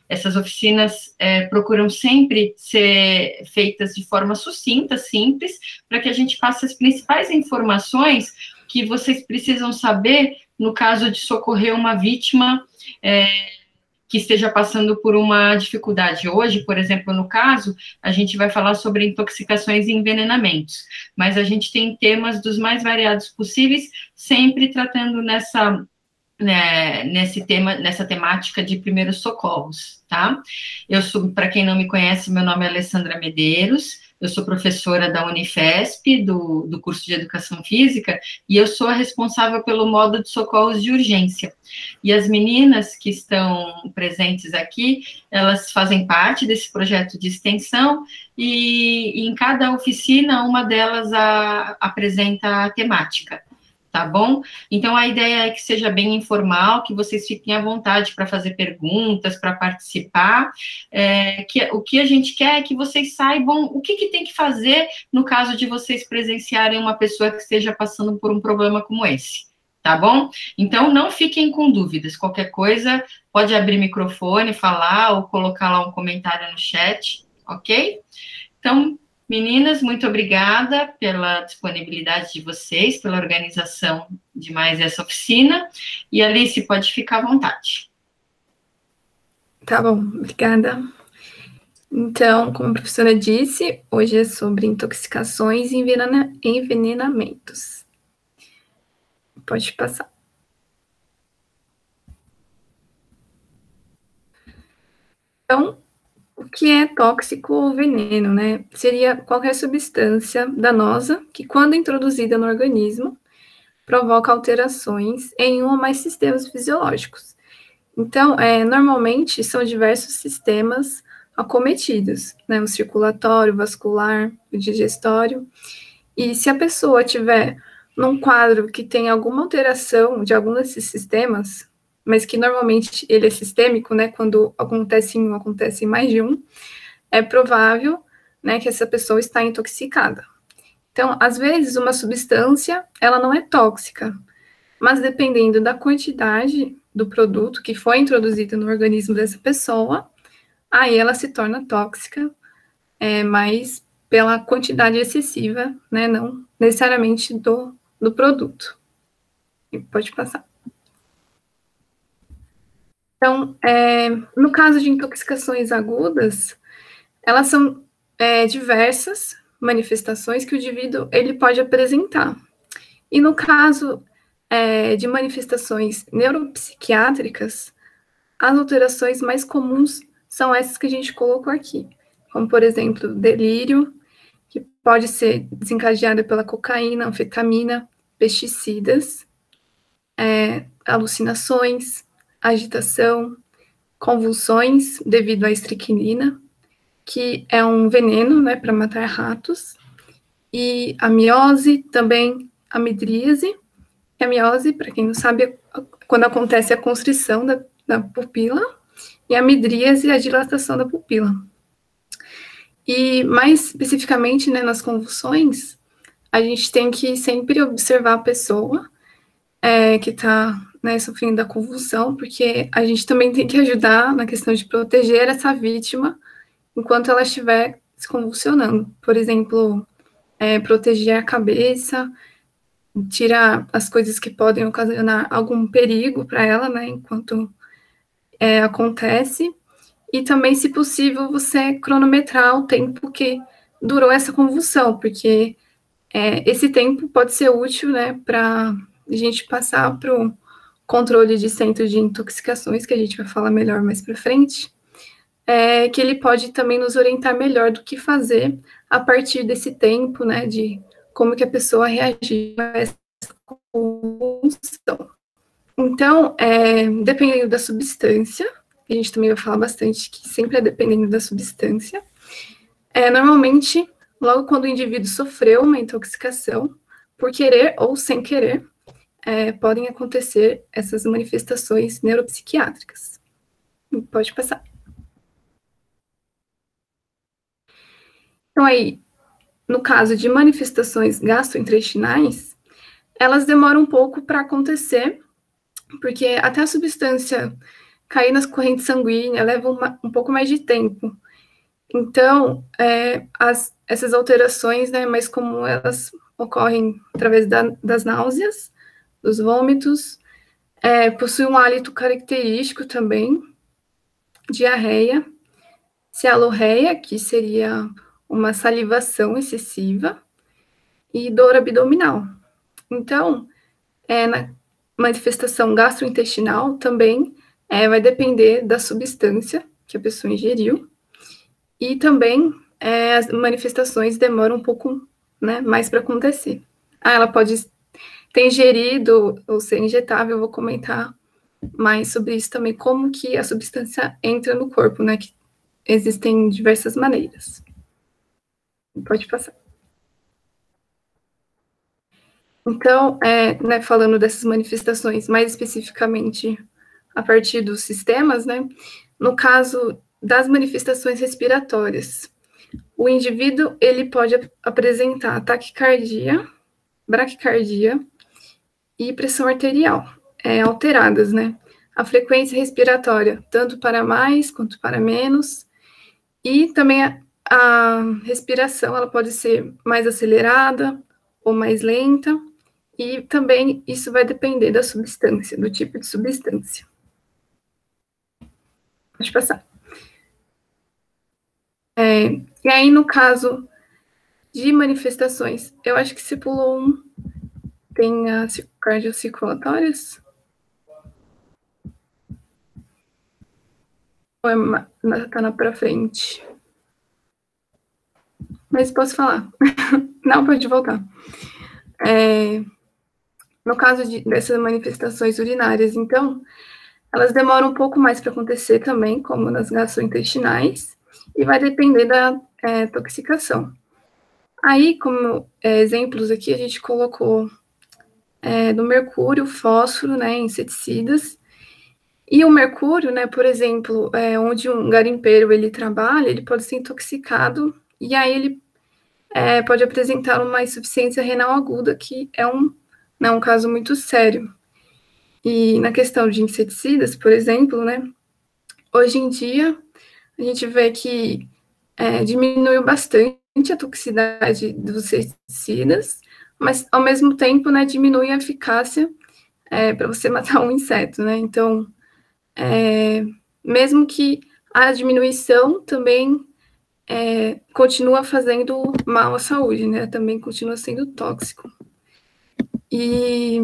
Essas oficinas procuram sempre ser feitas de forma sucinta, simples, para que a gente passe as principais informações que vocês precisam saber no caso de socorrer uma vítima que esteja passando por uma dificuldade. Hoje, por exemplo, no caso, a gente vai falar sobre intoxicações e envenenamentos, mas a gente tem temas dos mais variados possíveis, sempre tratando nessa temática de primeiros socorros, tá? Para quem não me conhece, meu nome é Alessandra Medeiros, eu sou professora da Unifesp, do curso de Educação Física, e eu sou a responsável pelo módulo de socorros de urgência. E as meninas que estão presentes aqui, elas fazem parte desse projeto de extensão, e em cada oficina, uma delas apresenta a temática. Tá bom? Então, a ideia é que seja bem informal, que vocês fiquem à vontade para fazer perguntas, para participar. O que a gente quer é que vocês saibam o que tem que fazer no caso de vocês presenciarem uma pessoa que esteja passando por um problema como esse. Tá bom? Então, não fiquem com dúvidas. Qualquer coisa, pode abrir microfone, falar ou colocar lá um comentário no chat, ok? Então, meninas, muito obrigada pela disponibilidade de vocês, pela organização de mais essa oficina. E Alice, pode ficar à vontade. Tá bom, obrigada. Então, como a professora disse, hoje é sobre intoxicações e envenenamentos. Pode passar. Então, o que é tóxico ou veneno, né? Seria qualquer substância danosa que, quando introduzida no organismo, provoca alterações em um ou mais sistemas fisiológicos. Então, normalmente, são diversos sistemas acometidos, né? O circulatório, o vascular, o digestório. E se a pessoa tiver num quadro que tem alguma alteração de algum desses sistemas, mas que normalmente ele é sistêmico, né, quando acontece em um, acontece em mais de um, é provável, né, que essa pessoa está intoxicada. Então, às vezes, uma substância, ela não é tóxica, mas dependendo da quantidade do produto que foi introduzido no organismo dessa pessoa, aí ela se torna tóxica, mas pela quantidade excessiva, né, não necessariamente do produto. Pode passar. Então, no caso de intoxicações agudas, elas são diversas manifestações que o indivíduo ele pode apresentar. E no caso de manifestações neuropsiquiátricas, as alterações mais comuns são essas que a gente colocou aqui, como, por exemplo, delírio, que pode ser desencadeada pela cocaína, anfetamina, pesticidas, alucinações, agitação, convulsões devido à estricnina, que é um veneno, né, para matar ratos, e a miose, também a midríase. A miose, para quem não sabe, é quando acontece a constrição da pupila, e a midríase é a dilatação da pupila. E mais especificamente, né, nas convulsões, a gente tem que sempre observar a pessoa que está, né, sofrendo da convulsão, porque a gente também tem que ajudar na questão de proteger essa vítima enquanto ela estiver se convulsionando. Por exemplo, proteger a cabeça, tirar as coisas que podem ocasionar algum perigo para ela, né, enquanto acontece. E também, se possível, você cronometrar o tempo que durou essa convulsão, porque esse tempo pode ser útil, né, para a gente passar para o controle de centro de intoxicações, que a gente vai falar melhor mais para frente, que ele pode também nos orientar melhor do que fazer a partir desse tempo, né, de como que a pessoa reagiu a essa convulsão. Então, dependendo da substância, a gente também vai falar bastante que sempre é dependendo da substância, normalmente, logo quando o indivíduo sofreu uma intoxicação, por querer ou sem querer, podem acontecer essas manifestações neuropsiquiátricas. Pode passar. Então, aí, no caso de manifestações gastrointestinais, elas demoram um pouco para acontecer, porque até a substância cair nas correntes sanguíneas leva um pouco mais de tempo. Então, essas alterações, né, mais comum, elas ocorrem através das náuseas, dos vômitos, possui um hálito característico também, diarreia, cialorreia, que seria uma salivação excessiva, e dor abdominal. Então, na manifestação gastrointestinal também vai depender da substância que a pessoa ingeriu, e também as manifestações demoram um pouco, né, mais para acontecer. Ela pode ter ingerido ou ser injetável, eu vou comentar mais sobre isso também, como que a substância entra no corpo, né, que existem diversas maneiras. Pode passar. Então, né, falando dessas manifestações mais especificamente a partir dos sistemas, né, no caso das manifestações respiratórias, o indivíduo ele pode apresentar taquicardia, braquicardia e pressão arterial alteradas, né? A frequência respiratória, tanto para mais quanto para menos, e também a respiração, ela pode ser mais acelerada ou mais lenta, e também isso vai depender da substância, do tipo de substância. Pode passar. E aí, no caso de manifestações, eu acho que se pulou um, tem as cardiocirculatórias. Ou tá na pra frente? Mas posso falar? Não, pode voltar. No caso dessas manifestações urinárias, então, elas demoram um pouco mais para acontecer também, como nas gastrointestinais, e vai depender da toxicação. Aí, como exemplos aqui, a gente colocou do mercúrio, fósforo, né, inseticidas, e o mercúrio, né, por exemplo, onde um garimpeiro ele trabalha, ele pode ser intoxicado, e aí ele pode apresentar uma insuficiência renal aguda, que é um caso muito sério. E na questão de inseticidas, por exemplo, né, hoje em dia a gente vê que diminuiu bastante a toxicidade dos inseticidas, mas ao mesmo tempo, né, diminui a eficácia para você matar um inseto, né? Então, mesmo que a diminuição também continua fazendo mal à saúde, né? Também continua sendo tóxico. E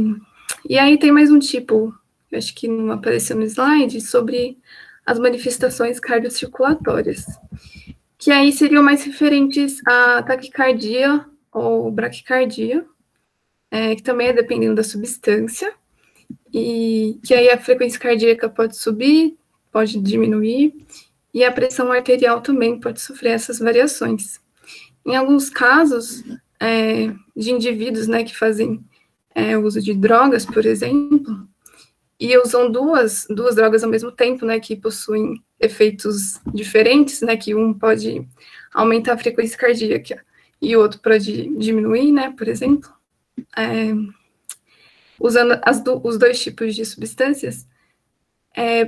aí tem mais um tipo, eu acho que não apareceu no slide, sobre as manifestações cardiocirculatórias, que aí seriam mais referentes à taquicardia ou braquicardia, que também é dependendo da substância, e que aí a frequência cardíaca pode subir, pode diminuir, e a pressão arterial também pode sofrer essas variações. Em alguns casos, de indivíduos, né, que fazem uso de drogas, por exemplo, e usam duas drogas ao mesmo tempo, né, que possuem efeitos diferentes, né, que um pode aumentar a frequência cardíaca e o outro pode diminuir, né, por exemplo, usando os dois tipos de substâncias,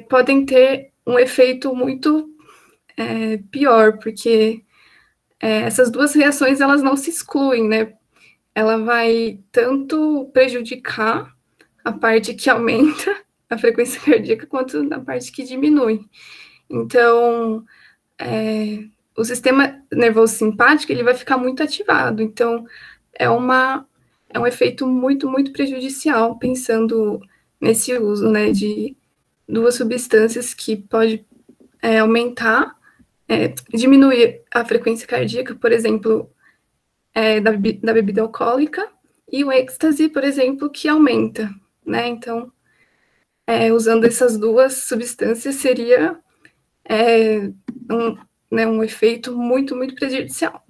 podem ter um efeito muito pior, porque essas duas reações, elas não se excluem, né, ela vai tanto prejudicar a parte que aumenta a frequência cardíaca, quanto na parte que diminui. Então, o sistema nervoso simpático, ele vai ficar muito ativado. Então, é um efeito muito, muito prejudicial, pensando nesse uso, né, de duas substâncias que pode aumentar, diminuir a frequência cardíaca, por exemplo, da bebida alcoólica, e o êxtase, por exemplo, que aumenta, né? Então, usando essas duas substâncias seria um efeito muito, muito prejudicial.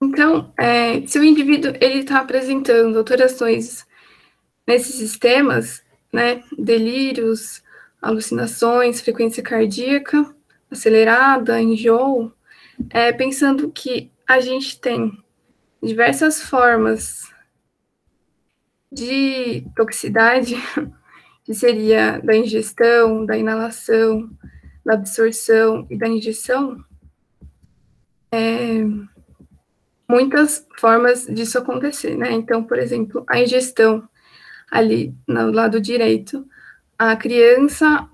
Então, se o indivíduo ele está apresentando alterações nesses sistemas, né, delírios, alucinações, frequência cardíaca acelerada, enjoo, pensando que a gente tem diversas formas de toxicidade, que seria da ingestão, da inalação, da absorção e da injeção, muitas formas disso acontecer, né? Então, por exemplo, a ingestão ali no lado direito, a criança,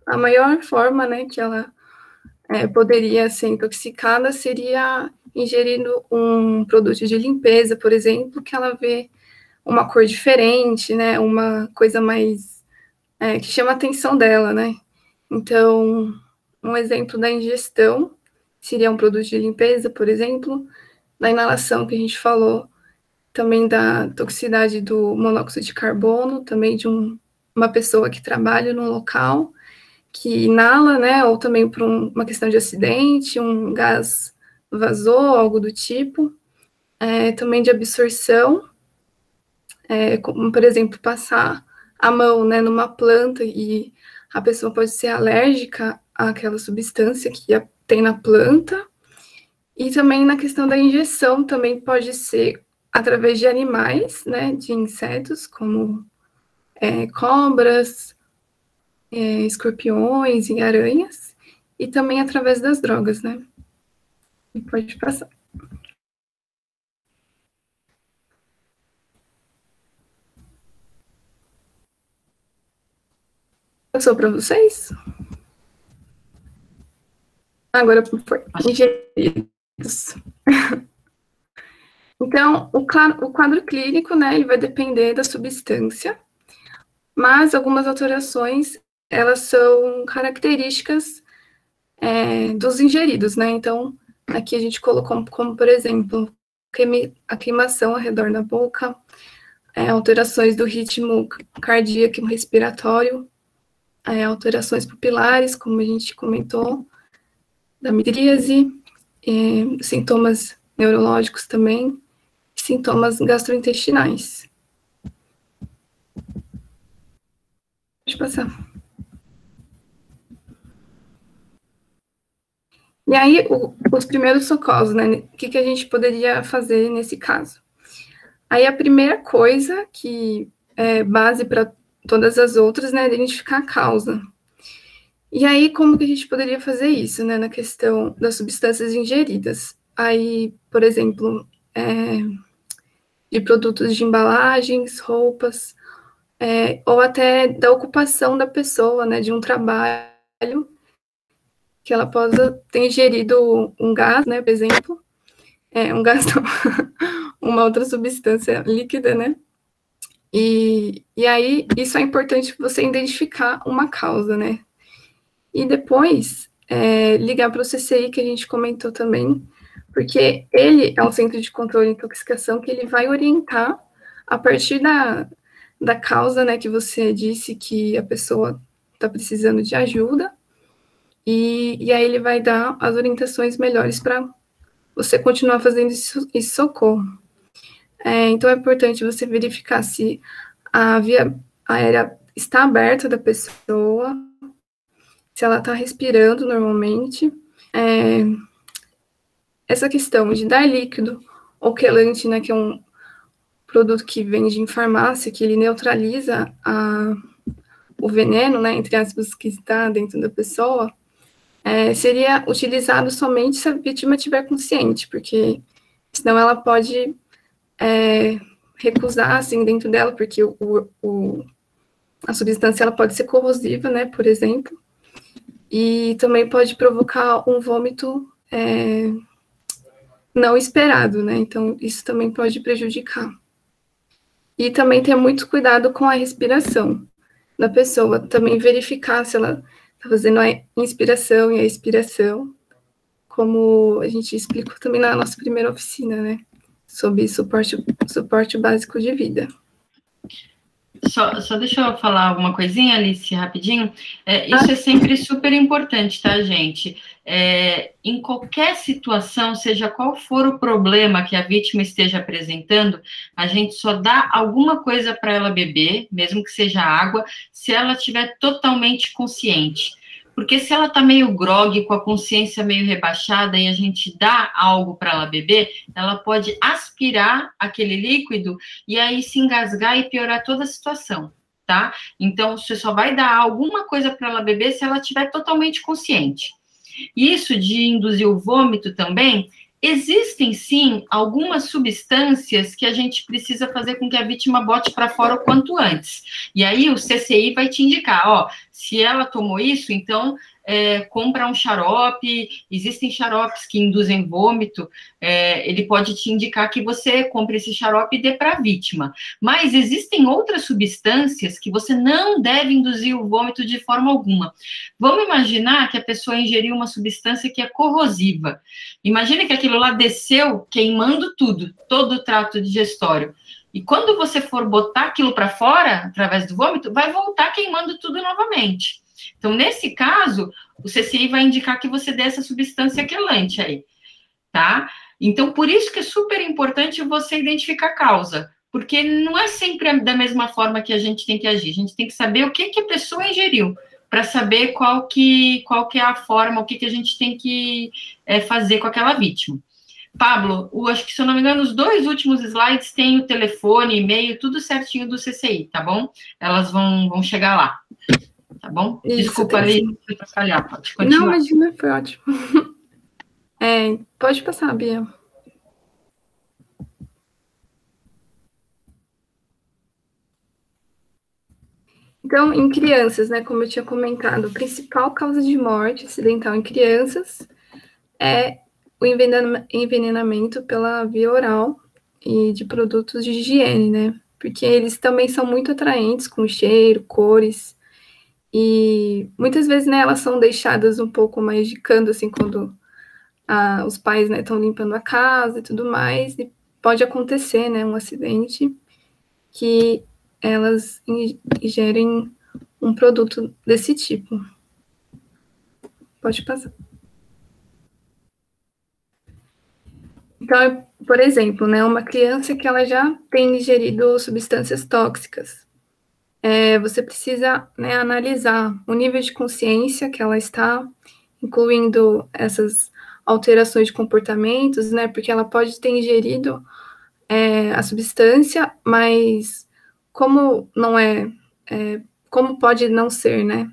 a maior forma, né, que ela poderia ser intoxicada seria ingerindo um produto de limpeza, por exemplo, que ela vê uma cor diferente, né, uma coisa mais que chama a atenção dela, né? Então, um exemplo da ingestão seria um produto de limpeza, por exemplo, da inalação que a gente falou, também da toxicidade do monóxido de carbono, também de uma pessoa que trabalha no local, que inala, né, ou também por uma questão de acidente, um gás vazou, algo do tipo, também de absorção, como, por exemplo, passar a mão, né, numa planta e a pessoa pode ser alérgica àquela substância que tem na planta, e também na questão da injeção, também pode ser através de animais, né, de insetos, como cobras, escorpiões e aranhas, e também através das drogas, né? E pode passar. Passou para vocês? Agora foi. Ingeridos. Então, o quadro clínico, né, ele vai depender da substância, mas algumas alterações, elas são características dos ingeridos, né? Então, aqui a gente colocou como, por exemplo, a queimação ao redor da boca, alterações do ritmo cardíaco e respiratório, alterações pupilares, como a gente comentou, da midríase, sintomas neurológicos também, sintomas gastrointestinais. Pode passar. E aí, os primeiros socorros, né? O que a gente poderia fazer nesse caso? Aí, a primeira coisa, que é base para todas as outras, né, é identificar a causa. E aí, como que a gente poderia fazer isso, né, na questão das substâncias ingeridas? Aí, por exemplo, de produtos de embalagens, roupas, ou até da ocupação da pessoa, né, de um trabalho, que ela possa ter ingerido um gás, né, por exemplo, um gás não, uma outra substância líquida, né, e aí isso é importante você identificar uma causa, né, e depois ligar para o CCI, que a gente comentou também, porque ele é um centro de controle de intoxicação que ele vai orientar a partir da causa, né, que você disse que a pessoa está precisando de ajuda, e aí ele vai dar as orientações melhores para você continuar fazendo esse socorro. Então é importante você verificar se a via aérea está aberta da pessoa, se ela está respirando normalmente. Essa questão de dar líquido ou quelante, né, que é um produto que vende em farmácia, que ele neutraliza o veneno, né, entre aspas, que está dentro da pessoa, seria utilizado somente se a vítima estiver consciente, porque senão ela pode recusar, assim, dentro dela, porque a substância ela pode ser corrosiva, né, por exemplo, e também pode provocar um vômito não esperado, né, então isso também pode prejudicar. E também ter muito cuidado com a respiração da pessoa, também verificar se ela está fazendo a inspiração e a expiração, como a gente explicou também na nossa primeira oficina, né, sobre suporte básico de vida. Só deixa eu falar uma coisinha, Alice, rapidinho. Isso é sempre super importante, tá, gente? Em qualquer situação, seja qual for o problema que a vítima esteja apresentando, a gente só dá alguma coisa para ela beber, mesmo que seja água, se ela estiver totalmente consciente. Porque se ela está meio grogue, com a consciência meio rebaixada, e a gente dá algo para ela beber, ela pode aspirar aquele líquido e aí se engasgar e piorar toda a situação, tá? Então, você só vai dar alguma coisa para ela beber se ela estiver totalmente consciente. Isso de induzir o vômito também, existem sim algumas substâncias que a gente precisa fazer com que a vítima bote para fora o quanto antes. E aí o CCI vai te indicar, ó, se ela tomou isso, então compra um xarope, existem xaropes que induzem vômito, ele pode te indicar que você compre esse xarope e dê para a vítima. Mas existem outras substâncias que você não deve induzir o vômito de forma alguma. Vamos imaginar que a pessoa ingeriu uma substância que é corrosiva. Imagina que aquilo lá desceu queimando tudo, todo o trato digestório. E quando você for botar aquilo para fora, através do vômito, vai voltar queimando tudo novamente. Então, nesse caso, o CCI vai indicar que você dê essa substância quelante aí, tá? Então, por isso que é super importante você identificar a causa, porque não é sempre da mesma forma que a gente tem que agir. A gente tem que saber o que a pessoa ingeriu, para saber qual que é a forma, o que a gente tem que fazer com aquela vítima. Pablo, acho que, se eu não me engano, os 2 últimos slides têm o telefone, e-mail, tudo certinho do CCI, tá bom? Elas vão chegar lá, tá bom? Isso, desculpa ali, atrapalhar, pode continuar. Não, imagina, foi ótimo. Pode passar, Bia. Então, em crianças, né, como eu tinha comentado, a principal causa de morte acidental em crianças é o envenenamento pela via oral e de produtos de higiene, né? Porque eles também são muito atraentes com cheiro, cores, e muitas vezes, né, elas são deixadas um pouco mais de canto, assim, quando os pais, né, estão limpando a casa e tudo mais, e pode acontecer, né, um acidente que elas ingerem um produto desse tipo. Pode passar. Então, por exemplo, né, uma criança que ela já tem ingerido substâncias tóxicas, você precisa, né, analisar o nível de consciência que ela está, incluindo essas alterações de comportamentos, né, porque ela pode ter ingerido a substância, mas como não como pode não ser, né,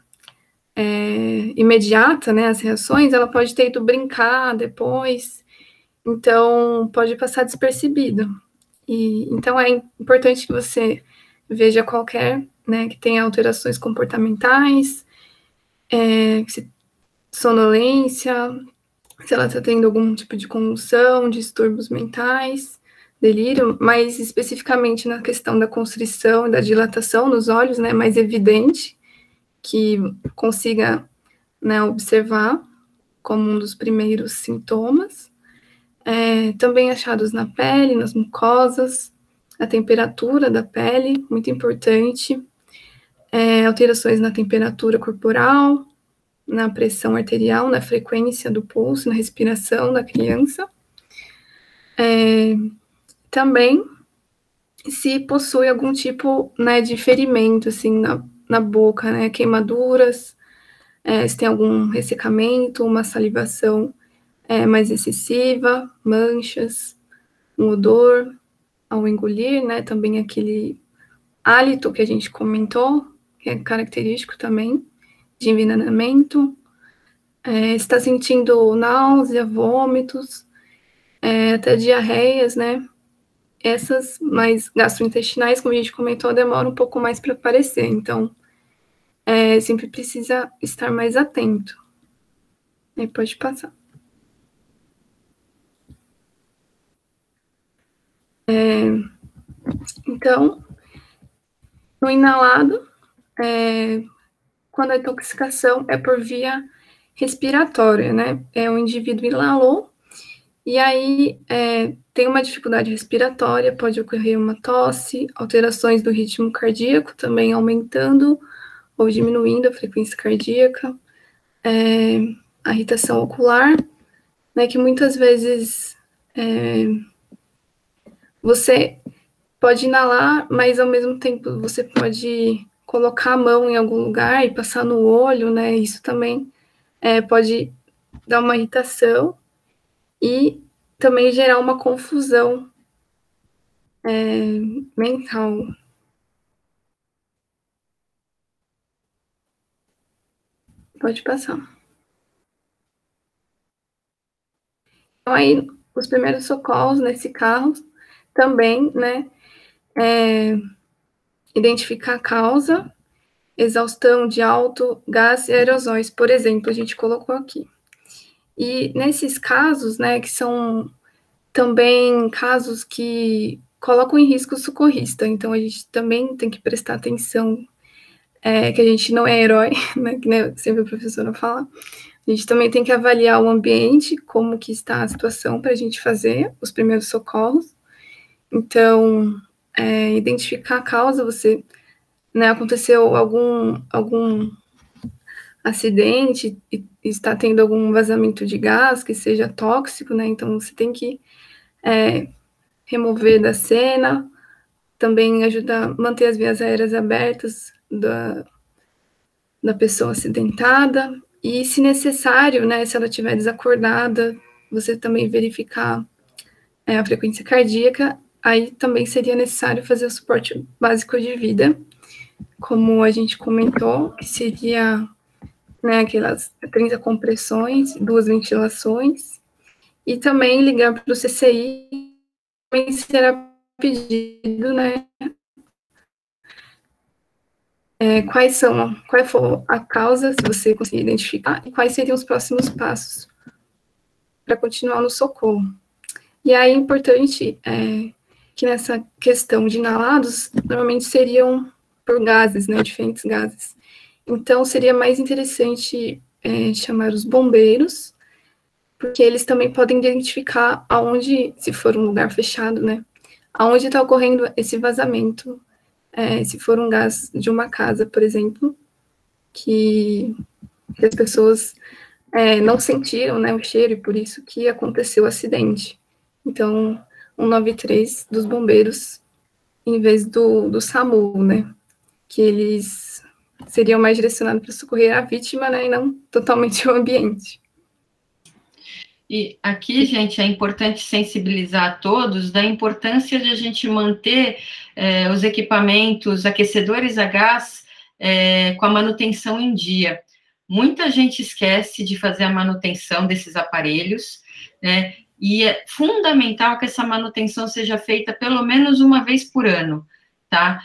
imediata, né, as reações, ela pode ter ido brincar depois, então pode passar despercebido. Então é importante que você veja qualquer, né, que tenha alterações comportamentais, sonolência, se ela está tendo algum tipo de convulsão, distúrbios mentais, delírio, mas especificamente na questão da constrição e da dilatação nos olhos, né, mais evidente, que consiga, né, observar como um dos primeiros sintomas. Também achados na pele, nas mucosas, a temperatura da pele, muito importante, alterações na temperatura corporal, na pressão arterial, na frequência do pulso, na respiração da criança. Também se possui algum tipo, né, de ferimento, assim, na boca, né, queimaduras, se tem algum ressecamento, uma salivação mais excessiva, manchas, um odor ao engolir, né, também aquele hálito que a gente comentou, que é característico também de envenenamento, está sentindo náusea, vômitos, até diarreias, né, essas mais gastrointestinais, como a gente comentou, demoram um pouco mais para aparecer, então sempre precisa estar mais atento. Aí pode passar. Então, no inalado, quando a intoxicação é por via respiratória, né? O indivíduo inalou, e aí tem uma dificuldade respiratória, pode ocorrer uma tosse, alterações do ritmo cardíaco, também aumentando ou diminuindo a frequência cardíaca, a irritação ocular, né, que muitas vezes você pode inalar, mas ao mesmo tempo você pode colocar a mão em algum lugar e passar no olho, né, isso também pode dar uma irritação e também gerar uma confusão mental. Pode passar. Então, aí, os primeiros socorros nesse carro também, né, identificar a causa, exaustão de alto gás e aerosóis, por exemplo, a gente colocou aqui. E nesses casos, né, que são também casos que colocam em risco o socorrista, então a gente também tem que prestar atenção, que a gente não é herói, né, que né, sempre a professora fala, a gente também tem que avaliar o ambiente, como que está a situação para a gente fazer os primeiros socorros. Então, identificar a causa, você, né, aconteceu algum acidente e está tendo algum vazamento de gás que seja tóxico, né, então você tem que remover da cena, também ajudar a manter as vias aéreas abertas da pessoa acidentada, e se necessário, né, se ela estiver desacordada, você também verificar a frequência cardíaca, aí também seria necessário fazer o suporte básico de vida, como a gente comentou, que seria, né, aquelas 30 compressões, 2 ventilações, e também ligar para o CCI, também será pedido, né, qual for a causa, se você conseguir identificar, e quais seriam os próximos passos para continuar no socorro. E aí é importante que nessa questão de inalados, normalmente seriam por gases, né, diferentes gases. Então, seria mais interessante chamar os bombeiros, porque eles também podem identificar aonde, se for um lugar fechado, né, aonde está ocorrendo esse vazamento, se for um gás de uma casa, por exemplo, que as pessoas não sentiram, né, o cheiro, e por isso que aconteceu o acidente. Então, 193 dos bombeiros, em vez do SAMU, né, que eles seriam mais direcionados para socorrer a vítima, né, e não totalmente o ambiente. E aqui, gente, é importante sensibilizar a todos da importância de a gente manter os equipamentos aquecedores a gás com a manutenção em dia. Muita gente esquece de fazer a manutenção desses aparelhos, né? E é fundamental que essa manutenção seja feita pelo menos uma vez por ano, tá?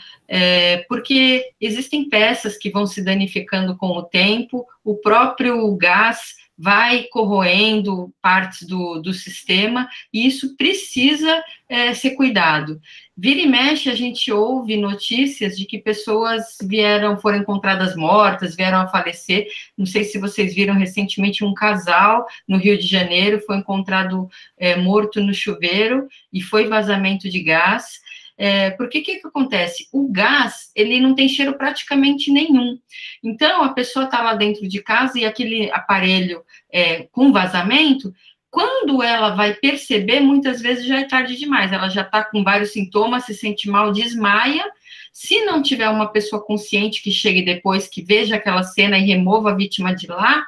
Porque existem peças que vão se danificando com o tempo, o próprio gás vai corroendo partes do sistema, e isso precisa ser cuidado. Vira e mexe, a gente ouve notícias de que pessoas foram encontradas mortas, vieram a falecer. Não sei se vocês viram recentemente um casal no Rio de Janeiro, foi encontrado morto no chuveiro, e foi vazamento de gás. Porque o que acontece? O gás, ele não tem cheiro praticamente nenhum. Então, a pessoa está lá dentro de casa e aquele aparelho com vazamento, quando ela vai perceber, muitas vezes já é tarde demais. Ela já está com vários sintomas, se sente mal, desmaia. Se não tiver uma pessoa consciente que chegue depois, que veja aquela cena e remova a vítima de lá,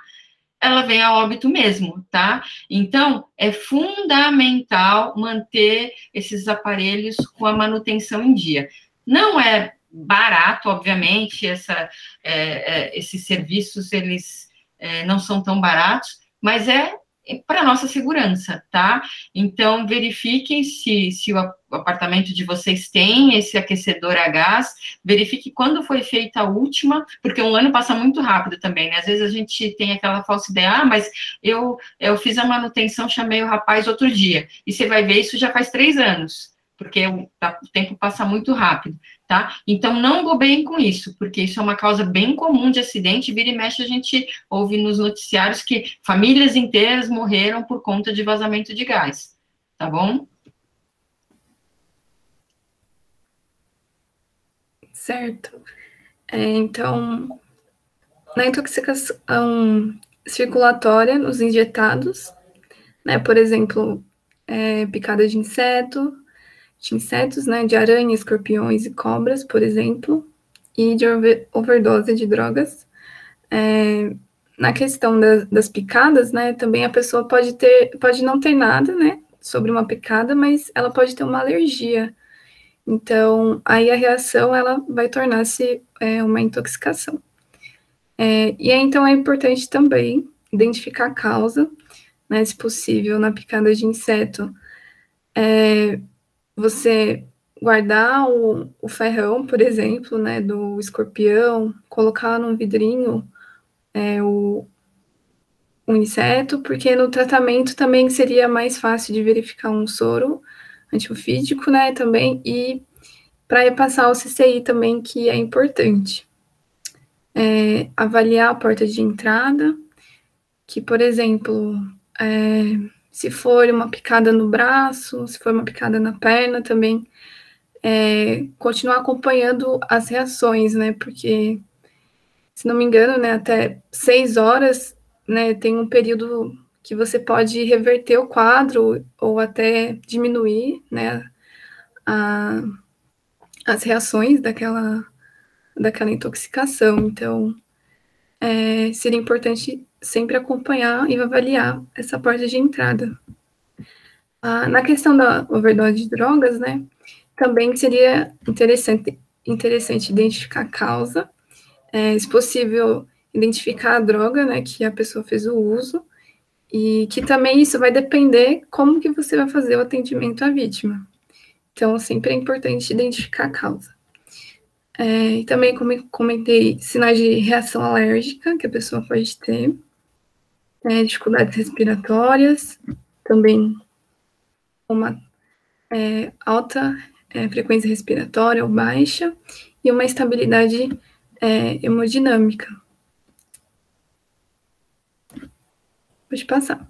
ela vem a óbito mesmo, tá? Então, é fundamental manter esses aparelhos com a manutenção em dia. Não é barato, obviamente, esses serviços, eles não são tão baratos, mas é para nossa segurança, tá? Então, verifiquem se o apartamento de vocês tem esse aquecedor a gás, verifique quando foi feita a última, porque um ano passa muito rápido também, né? Às vezes a gente tem aquela falsa ideia, mas eu fiz a manutenção, chamei o rapaz outro dia, e você vai ver, isso já faz 3 anos, porque o tempo passa muito rápido, tá? Então, não bobeiem com isso, porque isso é uma causa bem comum de acidente, vira e mexe a gente ouve nos noticiários que famílias inteiras morreram por conta de vazamento de gás, tá bom? Certo. Então, na intoxicação circulatória, nos injetados, né, por exemplo, picada de insetos, né, de aranha, escorpiões e cobras, por exemplo, e de overdose de drogas. Na questão das picadas, né, também a pessoa pode não ter nada, né, sobre uma picada, mas ela pode ter uma alergia. Então, aí a reação, ela vai tornar-se uma intoxicação. E aí, então, é importante também identificar a causa, né, se possível, na picada de inseto, você guardar o ferrão, por exemplo, né, do escorpião, colocar num vidrinho o inseto, porque no tratamento também seria mais fácil de verificar um soro antiofídico, né, também, e para repassar o CCI também, que é importante. Avaliar a porta de entrada, que, por exemplo, se for uma picada no braço, se for uma picada na perna também, continuar acompanhando as reações, né? Porque, se não me engano, né, até 6 horas, né, tem um período que você pode reverter o quadro ou até diminuir, né, as reações daquela intoxicação. Então, seria importante sempre acompanhar e avaliar essa porta de entrada. Na questão da overdose de drogas, né, também seria interessante identificar a causa, se possível, identificar a droga, né, que a pessoa fez o uso, e que também isso vai depender como que você vai fazer o atendimento à vítima. Então, sempre é importante identificar a causa. E também, como eu comentei, sinais de reação alérgica que a pessoa pode ter, dificuldades respiratórias, também uma alta frequência respiratória ou baixa, e uma estabilidade hemodinâmica. Pode passar.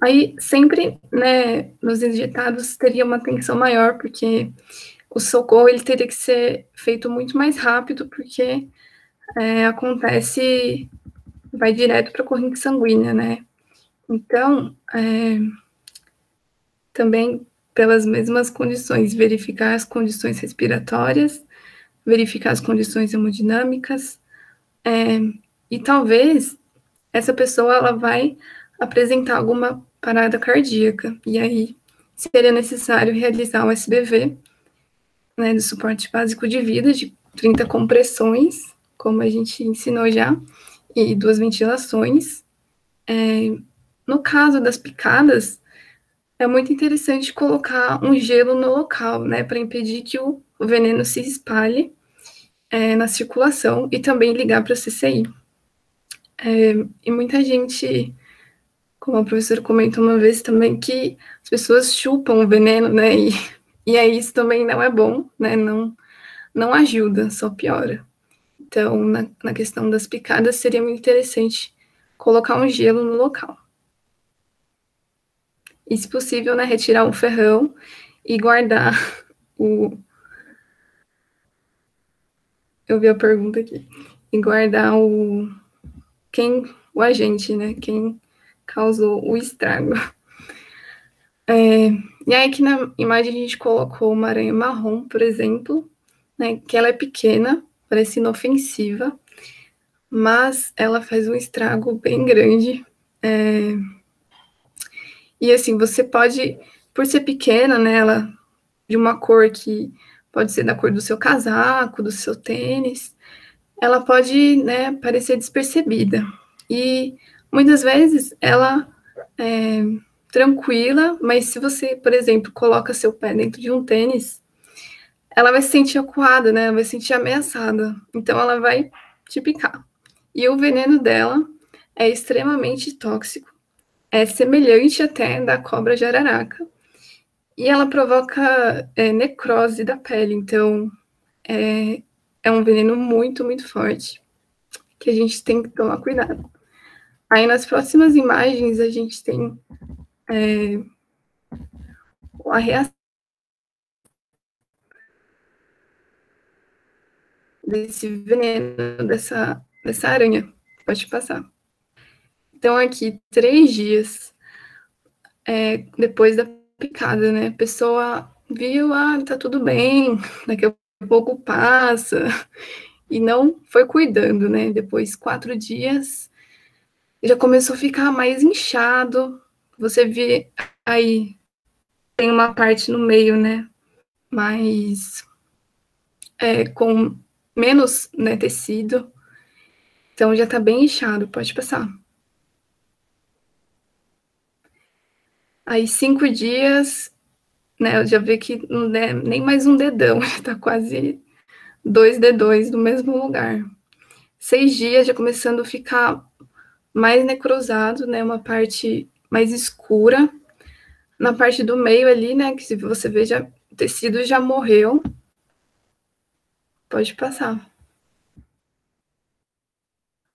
Aí, sempre, né, nos injetados teria uma tensão maior, porque o socorro ele teria que ser feito muito mais rápido, porque vai direto para a corrente sanguínea, né? Então, também pelas mesmas condições, verificar as condições respiratórias, verificar as condições hemodinâmicas, e talvez essa pessoa ela vai apresentar alguma parada cardíaca, e aí seria necessário realizar o SBV, né, do suporte básico de vida, de 30 compressões, como a gente ensinou já, e 2 ventilações. No caso das picadas, é muito interessante colocar um gelo no local, né, para impedir que o veneno se espalhe na circulação e também ligar para o CCI. E muita gente, como a professora comentou uma vez também, que as pessoas chupam o veneno, né, e aí isso também não é bom, né, não ajuda, só piora. Então, na questão das picadas, seria muito interessante colocar um gelo no local. E, se possível, né, retirar o ferrão e guardar o... Eu vi a pergunta aqui. E guardar o agente, né, quem causou o estrago. E aí, aqui na imagem, a gente colocou uma aranha marrom, por exemplo, né, que ela é pequena, parece inofensiva, mas ela faz um estrago bem grande. E assim, você pode, por ser pequena, né, ela de uma cor que pode ser da cor do seu casaco, do seu tênis, ela pode, né, parecer despercebida. E muitas vezes ela é tranquila, mas se você, por exemplo, coloca seu pé dentro de um tênis, ela vai se sentir acuada, né? Ela vai se sentir ameaçada. Então ela vai te picar. E o veneno dela é extremamente tóxico. É semelhante até da cobra jararaca. E ela provoca necrose da pele. Então é um veneno muito, muito forte. Que a gente tem que tomar cuidado. Aí nas próximas imagens a gente tem a reação desse veneno, dessa aranha. Pode passar. Então, aqui, 3 dias depois da picada, né? A pessoa viu, tá tudo bem, daqui a pouco passa, e não foi cuidando, né? Depois, 4 dias, já começou a ficar mais inchado. Você vê aí, tem uma parte no meio, né? Mas com menos, né, tecido. Então já tá bem inchado, pode passar. Aí 5 dias, né? Eu já vi que não é nem mais um dedão, já tá quase 2 dedões no mesmo lugar. 6 dias já começando a ficar mais necrosado, né? Uma parte mais escura. Na parte do meio ali, né? Que se você vê, já, o tecido já morreu. Pode passar.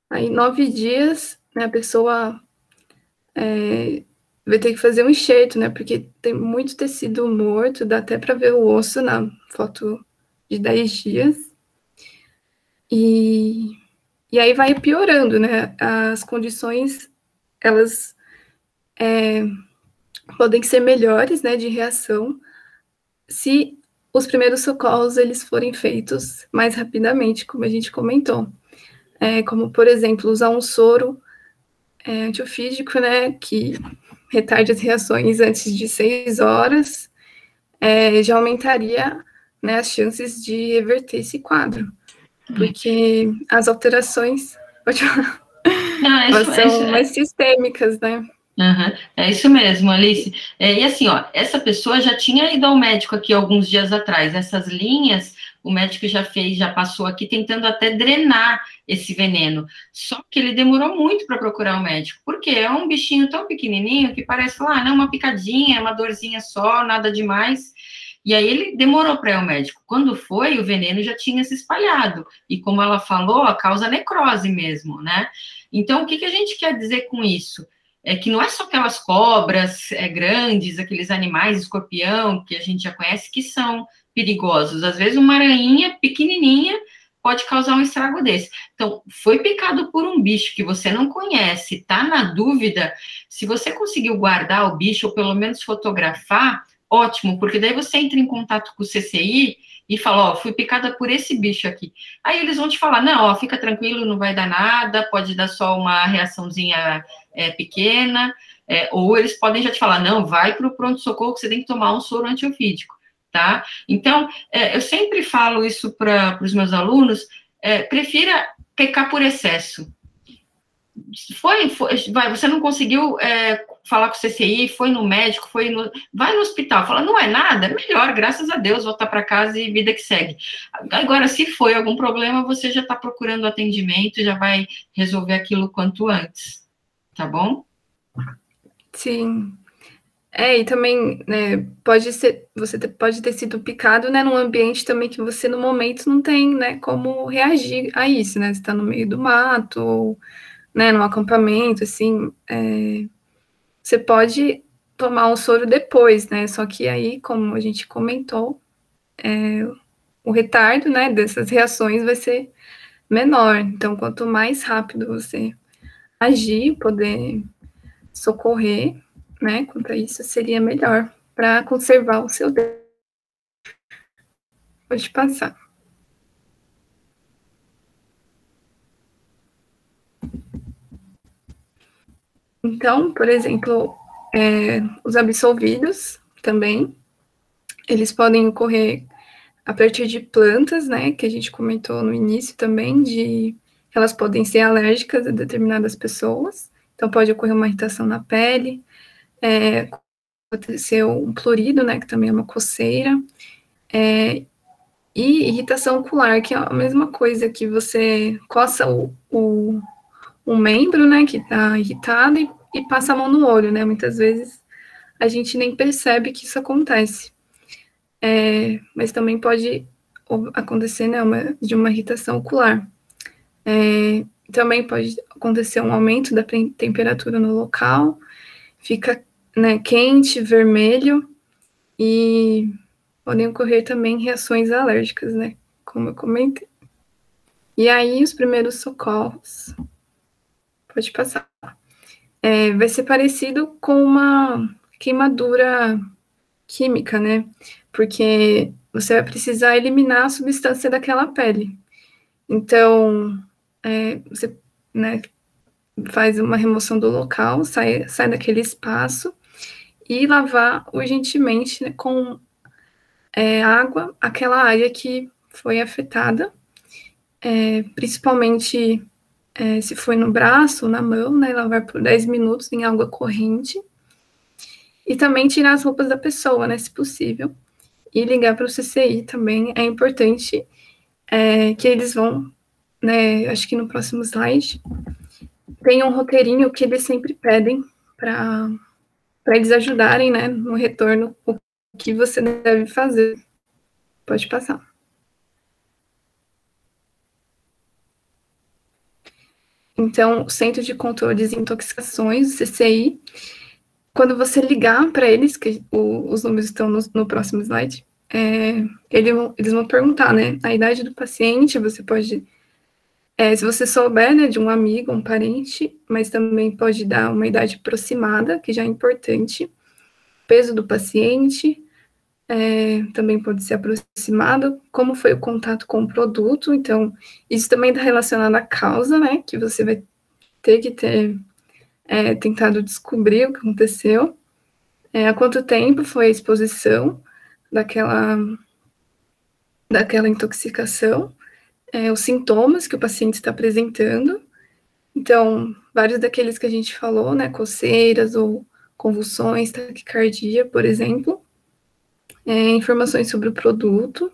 Aí 9 dias, né? A pessoa vai ter que fazer um enxerto, né? Porque tem muito tecido morto, dá até para ver o osso na foto de 10 dias. E aí vai piorando, né? As condições, elas podem ser melhores, né, de reação, se os primeiros socorros, eles forem feitos mais rapidamente, como a gente comentou. Como, por exemplo, usar um soro antiofídico, né, que retarde as reações antes de 6 horas, já aumentaria, né, as chances de reverter esse quadro. Porque as alterações Não, elas são mais sistêmicas, né? Uhum, é isso mesmo, Alice. E assim, ó, essa pessoa já tinha ido ao médico aqui alguns dias atrás. Essas linhas, o médico já fez, já passou aqui tentando até drenar esse veneno. Só que ele demorou muito para procurar o médico, porque é um bichinho tão pequenininho que parece lá, não, uma picadinha, uma dorzinha só, nada demais. E aí ele demorou para ir ao médico. Quando foi, o veneno já tinha se espalhado. E como ela falou, a causa necrose mesmo, né? Então, o que a gente quer dizer com isso? É que não é só aquelas cobras grandes, aqueles animais, escorpião, que a gente já conhece, que são perigosos. Às vezes, uma aranha pequenininha pode causar um estrago desse. Então, foi picado por um bicho que você não conhece, tá na dúvida, se você conseguiu guardar o bicho, ou pelo menos fotografar, ótimo, porque daí você entra em contato com o CCI e fala, ó, fui picada por esse bicho aqui. Aí eles vão te falar, não, ó, fica tranquilo, não vai dar nada, pode dar só uma reaçãozinha pequena, ou eles podem já te falar, não, vai para o pronto-socorro que você tem que tomar um soro antiofídico, tá? Então, eu sempre falo isso para os meus alunos, prefira pecar por excesso. Você não conseguiu falar com o CCI, foi no médico, vai no hospital, fala, não é nada, é melhor, graças a Deus, voltar para casa e vida que segue. Agora, se foi algum problema, você já está procurando atendimento, já vai resolver aquilo quanto antes, tá bom? Sim. E também, né, você pode ter sido picado, né, num ambiente também que você, no momento, não tem, né, como reagir a isso, né, você está no meio do mato, ou, né, num acampamento, assim, você pode tomar um soro depois, né, só que aí, como a gente comentou, o retardo, né, dessas reações vai ser menor, então, quanto mais rápido você agir, poder socorrer, né, quanto a isso, seria melhor para conservar o seu dedo. Pode passar. Então, por exemplo, os absolvidos também, eles podem ocorrer a partir de plantas, né, que a gente comentou no início também, de elas podem ser alérgicas a determinadas pessoas, então pode ocorrer uma irritação na pele, pode ser um plurido, né, que também é uma coceira, e irritação ocular, que é a mesma coisa que você coça o membro, né, que está irritado e passa a mão no olho, né, muitas vezes a gente nem percebe que isso acontece. Mas também pode acontecer, né, de uma irritação ocular. Também pode acontecer um aumento da temperatura no local, fica, né, quente, vermelho, e podem ocorrer também reações alérgicas, né, como eu comentei. E aí, os primeiros socorros, pode passar, vai ser parecido com uma queimadura química, né? Porque você vai precisar eliminar a substância daquela pele. Então, você, né, faz uma remoção do local, sai daquele espaço e lavar urgentemente, né, com água aquela área que foi afetada, principalmente se foi no braço ou na mão, né, lavar por 10 minutos em água corrente. E também tirar as roupas da pessoa, né, se possível. E ligar para o CCI também é importante, que eles vão, né, acho que no próximo slide, tem um roteirinho que eles sempre pedem para eles ajudarem, né, no retorno, o que você deve fazer. Pode passar. Então, o Centro de Controle de Intoxicações, o CCI, quando você ligar para eles, que os números estão no próximo slide, eles vão perguntar, né, a idade do paciente, você pode, se você souber, né, de um amigo, um parente, mas também pode dar uma idade aproximada, que já é importante, peso do paciente, também pode ser aproximado, como foi o contato com o produto, então, isso também está relacionado à causa, né, que você vai ter que ter tentado descobrir o que aconteceu, há quanto tempo foi a exposição daquela intoxicação, os sintomas que o paciente está apresentando. Então, vários daqueles que a gente falou, né, coceiras ou convulsões, taquicardia, por exemplo, informações sobre o produto.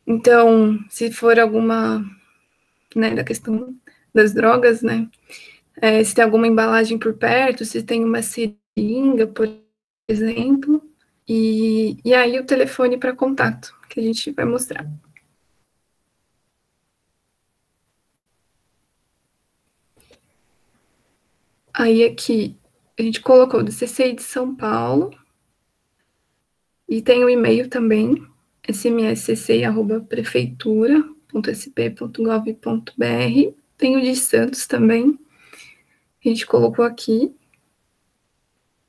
Então, se for alguma, né, da questão das drogas, né, se tem alguma embalagem por perto, se tem uma seringa, por exemplo, e aí o telefone para contato, que a gente vai mostrar. Aí aqui, a gente colocou do CCI de São Paulo, e tem o e-mail também, smscci@prefeitura.sp.gov.br, tem o de Santos também, a gente colocou aqui.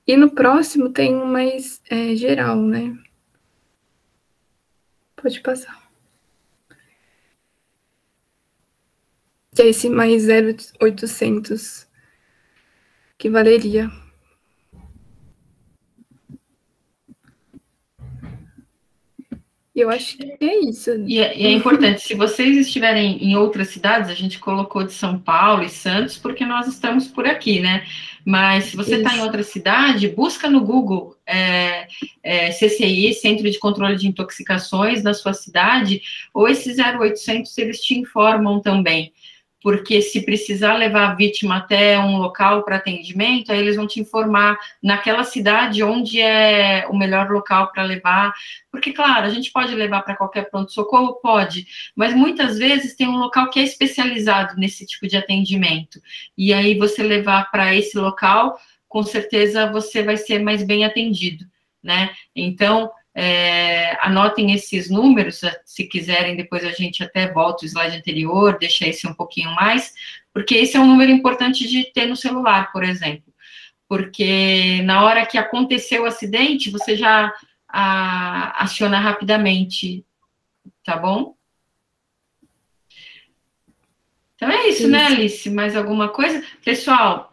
E no próximo tem um mais geral, né? Pode passar. Que é esse mais 0800 que valeria. E eu acho que é isso. E é importante, se vocês estiverem em outras cidades, a gente colocou de São Paulo e Santos, porque nós estamos por aqui, né? Mas se você está em outra cidade, busca no Google CCI, Centro de Controle de Intoxicações, na sua cidade, ou esse 0800, eles te informam também. Porque se precisar levar a vítima até um local para atendimento, aí eles vão te informar naquela cidade onde é o melhor local para levar. Porque, claro, a gente pode levar para qualquer pronto-socorro? Pode, mas muitas vezes tem um local que é especializado nesse tipo de atendimento. E aí você levar para esse local, com certeza você vai ser mais bem atendido, né? Então, anotem esses números, se quiserem, depois a gente até volta o slide anterior, deixa esse um pouquinho mais, porque esse é um número importante de ter no celular, por exemplo, porque na hora que aconteceu o acidente, você já aciona rapidamente, tá bom? Então é isso, né, Alice? Mais alguma coisa? Pessoal,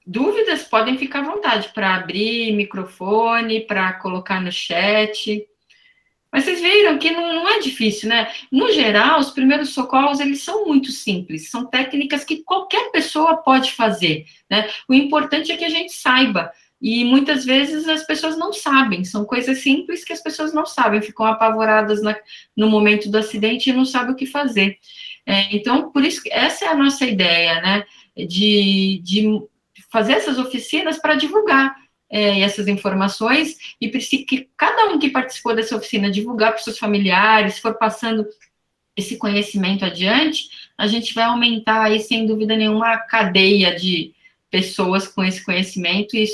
dúvidas, podem ficar à vontade para abrir microfone, para colocar no chat. Mas vocês viram que não é difícil, né? No geral, os primeiros socorros, eles são muito simples. São técnicas que qualquer pessoa pode fazer, né? O importante é que a gente saiba. E muitas vezes as pessoas não sabem. São coisas simples que as pessoas não sabem. Ficam apavoradas no momento do acidente e não sabem o que fazer. Então, por isso, essa é a nossa ideia, né? De fazer essas oficinas para divulgar essas informações, e que cada um que participou dessa oficina divulgar para os seus familiares, for passando esse conhecimento adiante, a gente vai aumentar aí, sem dúvida nenhuma, a cadeia de pessoas com esse conhecimento, e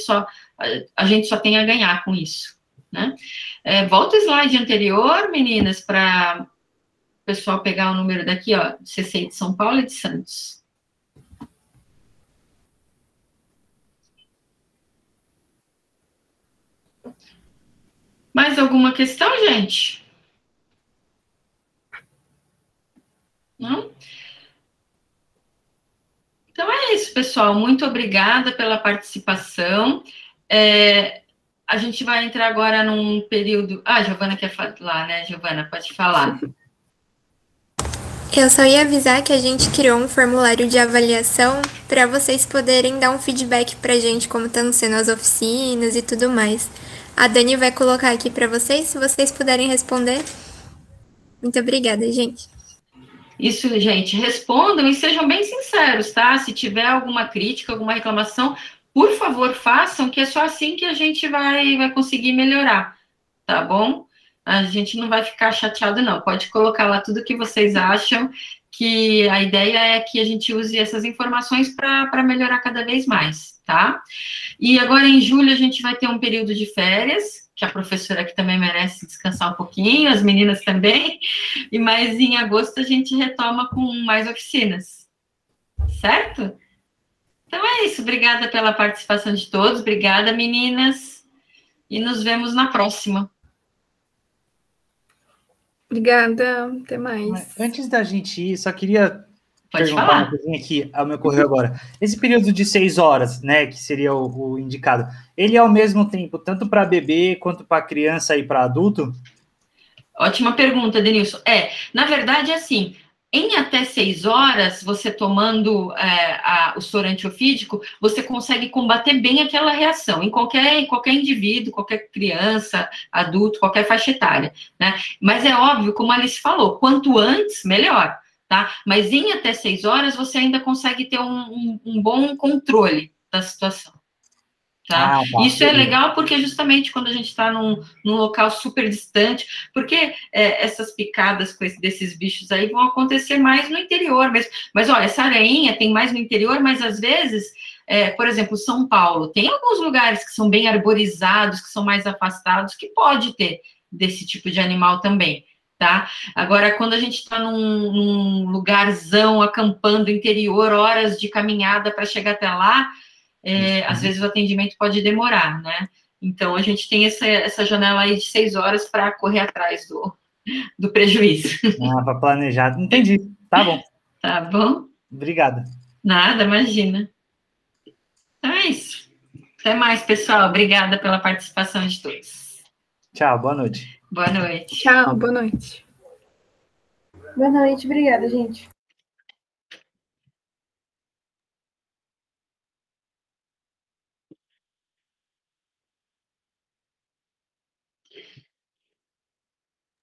a gente só tem a ganhar com isso, né? Volta o slide anterior, meninas, para pessoal pegar o número daqui, ó, CCI de São Paulo e de Santos. Mais alguma questão, gente? Não? Então é isso, pessoal. Muito obrigada pela participação. A gente vai entrar agora num período... Ah, a Giovana quer falar, né? Giovana, pode falar. Eu só ia avisar que a gente criou um formulário de avaliação para vocês poderem dar um feedback para a gente, como estão sendo as oficinas e tudo mais. A Dani vai colocar aqui para vocês, se vocês puderem responder. Muito obrigada, gente. Isso, gente, respondam e sejam bem sinceros, tá? Se tiver alguma crítica, alguma reclamação, por favor, façam, que é só assim que a gente vai conseguir melhorar, tá bom? A gente não vai ficar chateado, não. Pode colocar lá tudo que vocês acham, que a ideia é que a gente use essas informações para melhorar cada vez mais, tá? E agora, em julho, a gente vai ter um período de férias, que a professora aqui também merece descansar um pouquinho, as meninas também, mas em agosto a gente retoma com mais oficinas, certo? Então é isso, obrigada pela participação de todos, obrigada, meninas, e nos vemos na próxima. Obrigada, até mais. Antes da gente ir, só queria perguntar uma coisinha aqui, me ocorreu agora. Esse período de 6 horas, né, que seria o indicado, ele é ao mesmo tempo tanto para bebê quanto para criança e para adulto? Ótima pergunta, Denilson. Na verdade, assim, em até 6 horas, você tomando o soro antiofídico, você consegue combater bem aquela reação, em qualquer indivíduo, qualquer criança, adulto, qualquer faixa etária, né? Mas é óbvio, como a Alice falou, quanto antes, melhor, tá? Mas em até 6 horas, você ainda consegue ter um bom controle da situação. Tá? Isso é legal porque justamente quando a gente está num local super distante, porque essas picadas desses bichos aí vão acontecer mais no interior mesmo. Mas, ó, essa aranha tem mais no interior, mas às vezes, por exemplo, São Paulo, tem alguns lugares que são bem arborizados, que são mais afastados, que pode ter desse tipo de animal também, tá? Agora, quando a gente está num lugarzão, acampando interior, horas de caminhada para chegar até lá, às vezes o atendimento pode demorar, né? Então, a gente tem essa janela aí de 6 horas para correr atrás do prejuízo. Para planejar. Entendi. Tá bom. Tá bom? Obrigada. Nada, imagina. Então é isso. Até mais, pessoal. Obrigada pela participação de todos. Tchau, boa noite. Boa noite. Tchau, boa noite. Boa noite, obrigada, gente.